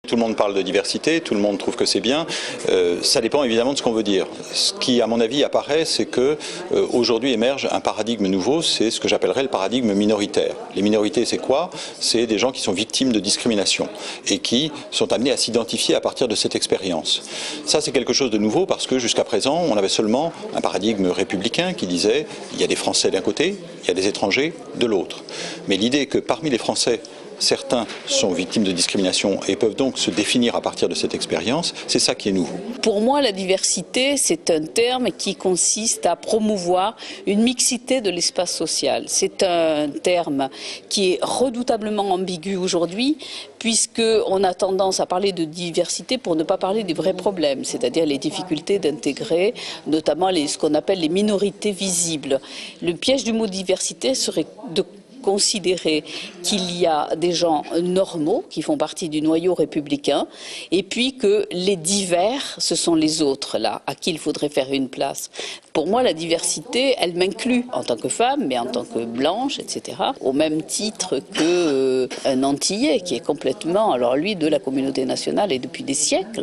Tout le monde parle de diversité, tout le monde trouve que c'est bien. Ça dépend évidemment de ce qu'on veut dire. Ce qui, à mon avis, apparaît, c'est que aujourd'hui émerge un paradigme nouveau, c'est ce que j'appellerais le paradigme minoritaire. Les minorités, c'est quoi? C'est des gens qui sont victimes de discrimination et qui sont amenés à s'identifier à partir de cette expérience. Ça, c'est quelque chose de nouveau parce que jusqu'à présent, on avait seulement un paradigme républicain qui disait il y a des Français d'un côté, il y a des étrangers de l'autre. Mais l'idée que parmi les Français, certains sont victimes de discrimination et peuvent donc se définir à partir de cette expérience, c'est ça qui est nouveau. Pour moi, la diversité, c'est un terme qui consiste à promouvoir une mixité de l'espace social. C'est un terme qui est redoutablement ambigu aujourd'hui, puisqu'on a tendance à parler de diversité pour ne pas parler des vrais problèmes, c'est-à-dire les difficultés d'intégrer, notamment ce qu'on appelle les minorités visibles. Le piège du mot diversité serait de considérer qu'il y a des gens normaux qui font partie du noyau républicain et puis que les divers, ce sont les autres là, à qui il faudrait faire une place. Pour moi, la diversité, elle m'inclut en tant que femme, mais en tant que blanche, etc. Au même titre qu'un Antillais qui est complètement, alors lui, de la communauté nationale et depuis des siècles.